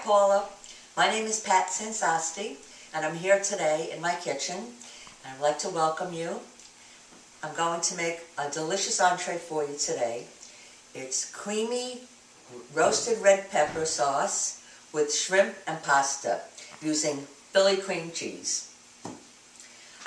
Paula, my name is Pat Sansosti, and I'm here today in my kitchen, and I'd like to welcome you. I'm going to make a delicious entree for you today. It's creamy roasted red pepper sauce with shrimp and pasta using Philly cream cheese.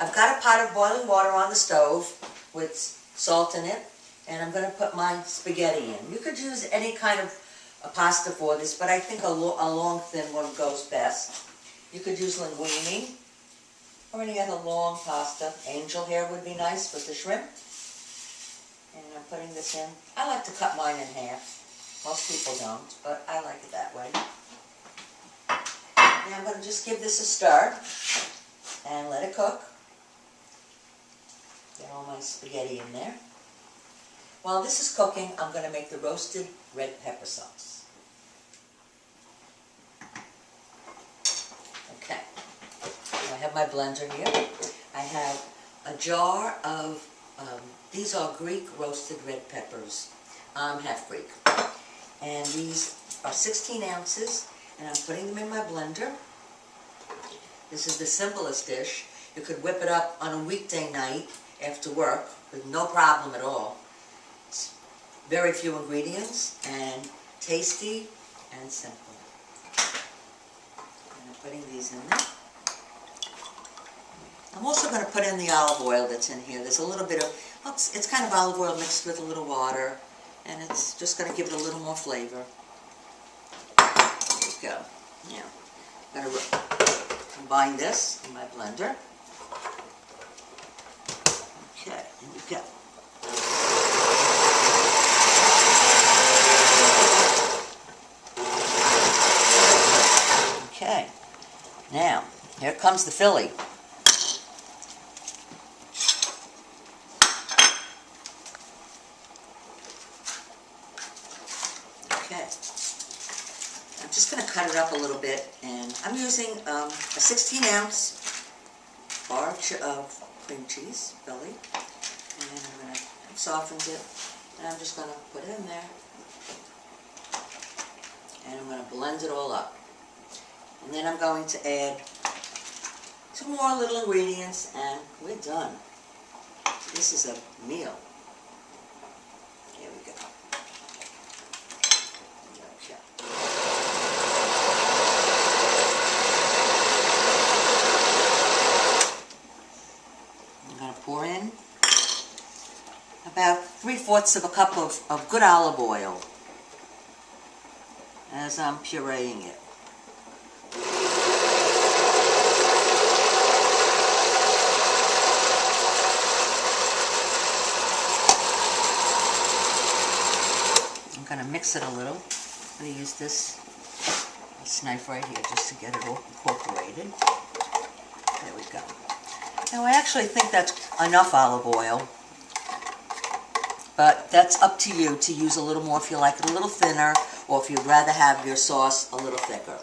I've got a pot of boiling water on the stove with salt in it, and I'm going to put my spaghetti in. You could use any kind of a pasta for this, but I think a long thin one goes best. You could use linguine or any other long pasta. Angel hair would be nice with the shrimp. And I'm putting this in. I like to cut mine in half. Most people don't, but I like it that way. Now I'm going to just give this a stir and let it cook. Get all my spaghetti in there. While this is cooking, I'm going to make the roasted red pepper sauce. Okay, so I have my blender here. I have a jar of, these are Greek roasted red peppers. I'm half Greek. And these are 16 ounces, and I'm putting them in my blender. This is the simplest dish. You could whip it up on a weekday night after work with no problem at all. Very few ingredients and tasty and simple. And I'm putting these in there. I'm also going to put in the olive oil that's in here. There's a little bit of, it's kind of olive oil mixed with a little water, and it's just going to give it a little more flavor. There we go. Now, I'm going to combine this in my blender. Okay, here we go. Okay, now, here comes the Philly. Okay, I'm just going to cut it up a little bit, and I'm using a 16-ounce bar of cream cheese, Philly, and I've softened it, and I'm just going to put it in there, and I'm going to blend it all up. And then I'm going to add some more little ingredients, and we're done. This is a meal. Here we go. Okay. I'm going to pour in about 3/4 of a cup of good olive oil as I'm pureeing it. I'm going to mix it a little. I'm going to use this knife right here just to get it all incorporated. There we go. Now I actually think that's enough olive oil, but that's up to you to use a little more if you like it a little thinner, or if you'd rather have your sauce a little thicker.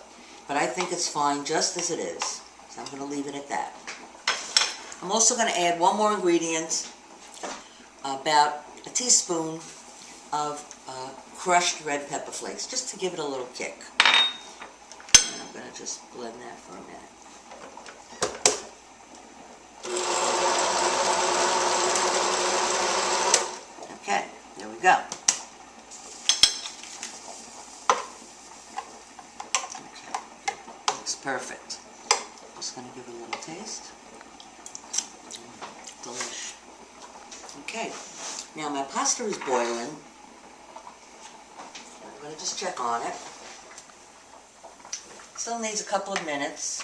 But I think it's fine just as it is, so I'm going to leave it at that. I'm also going to add one more ingredient, about a teaspoon of crushed red pepper flakes, just to give it a little kick. And I'm going to just blend that for a minute. Okay, there we go. Okay, looks perfect. Just going to give it a little taste. Delish. Okay, now my pasta is boiling. I'm going to just check on it. Still needs a couple of minutes.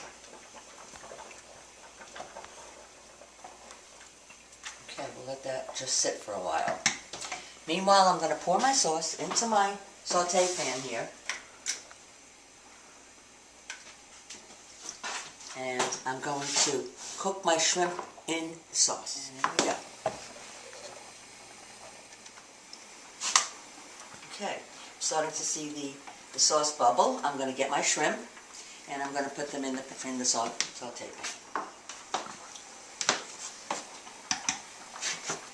Okay, we'll let that just sit for a while. Meanwhile, I'm going to pour my sauce into my saute pan here. And I'm going to cook my shrimp in the sauce. And there we go. Okay, starting to see the sauce bubble. I'm going to get my shrimp, and I'm going to put them in the saute pan.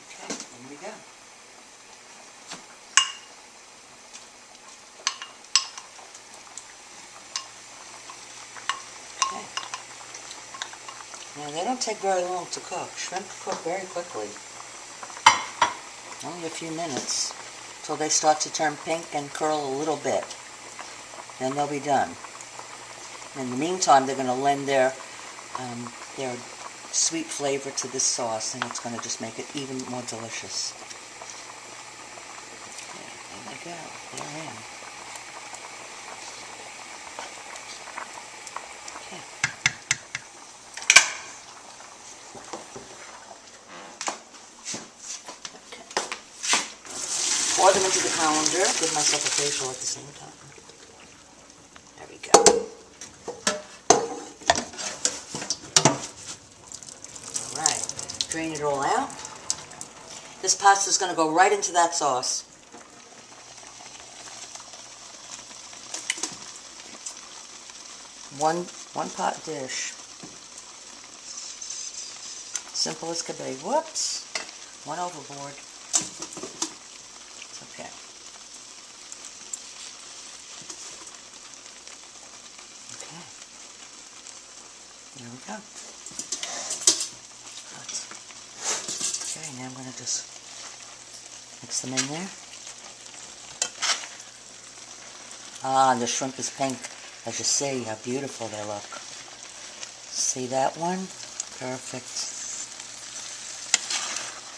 Okay, here we go. Now, they don't take very long to cook. Shrimp cook very quickly. Only a few minutes till they start to turn pink and curl a little bit. Then they'll be done. In the meantime, they're going to lend their sweet flavor to this sauce, and it's going to just make it even more delicious. Yeah, there they go. They're in. Okay. Okay. Pour them into the colander. Give myself a facial at the same time. There we go. Alright. Drain it all out. This pasta is going to go right into that sauce. One pot dish. Simple as can be. Whoops. One overboard. It's okay. Okay. There we go. Okay, now I'm going to just mix them in there. Ah, and the shrimp is pink. As you see, how beautiful they look. See that one? Perfect.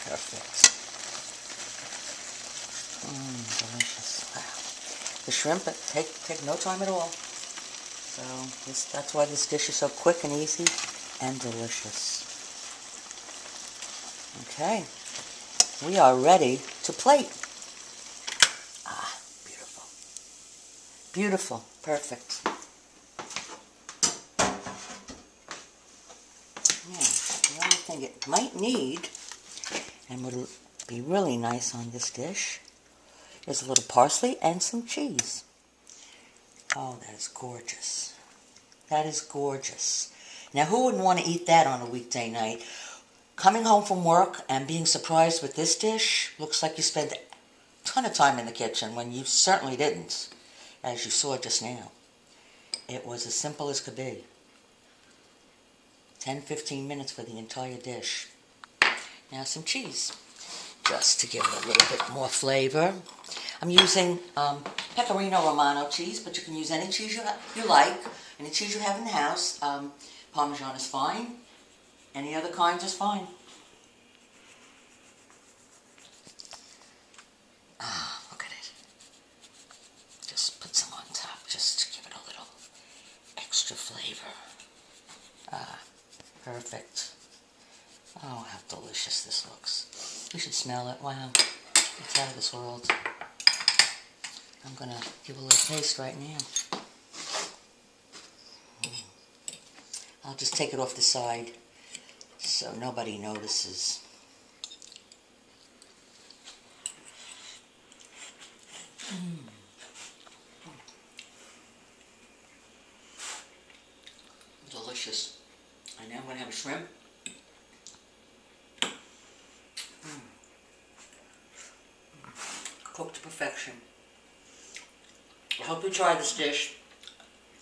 Perfect. Delicious. Wow. The shrimp take no time at all. So that's why this dish is so quick and easy and delicious. Okay. We are ready to plate. Ah, beautiful. Beautiful. Perfect. Yeah, the only thing it might need, and would be really nice on this dish, is a little parsley and some cheese. Oh, that is gorgeous. That is gorgeous. Now, who wouldn't want to eat that on a weekday night? Coming home from work and being surprised with this dish looks like you spent a ton of time in the kitchen when you certainly didn't, as you saw just now. It was as simple as could be. 10-15 minutes for the entire dish. Now some cheese, just to give it a little bit more flavor. I'm using Pecorino Romano cheese, but you can use any cheese you like, any cheese you have in the house. Parmesan is fine. Any other kind is fine. Ah, look at it. Just put some on top, just to give it a little extra flavor. Ah, perfect. Oh, how delicious this looks. You should smell it. Wow, it's out of this world. I'm going to give a little taste right now. I'll just take it off the side so nobody notices. Delicious. And now I'm going to have a shrimp. Cooked to perfection. I hope you try this dish.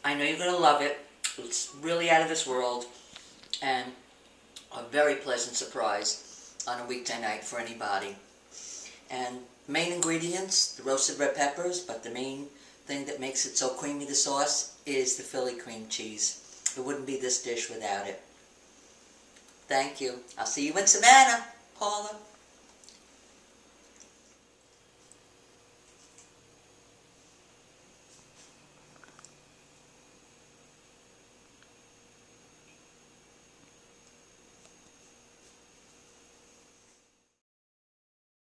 I know you're going to love it. It's really out of this world and a very pleasant surprise on a weekday night for anybody. And main ingredients, the roasted red peppers, but the main thing that makes it so creamy, the sauce, is the Philly cream cheese. It wouldn't be this dish without it. Thank you. I'll see you in Savannah, Paula.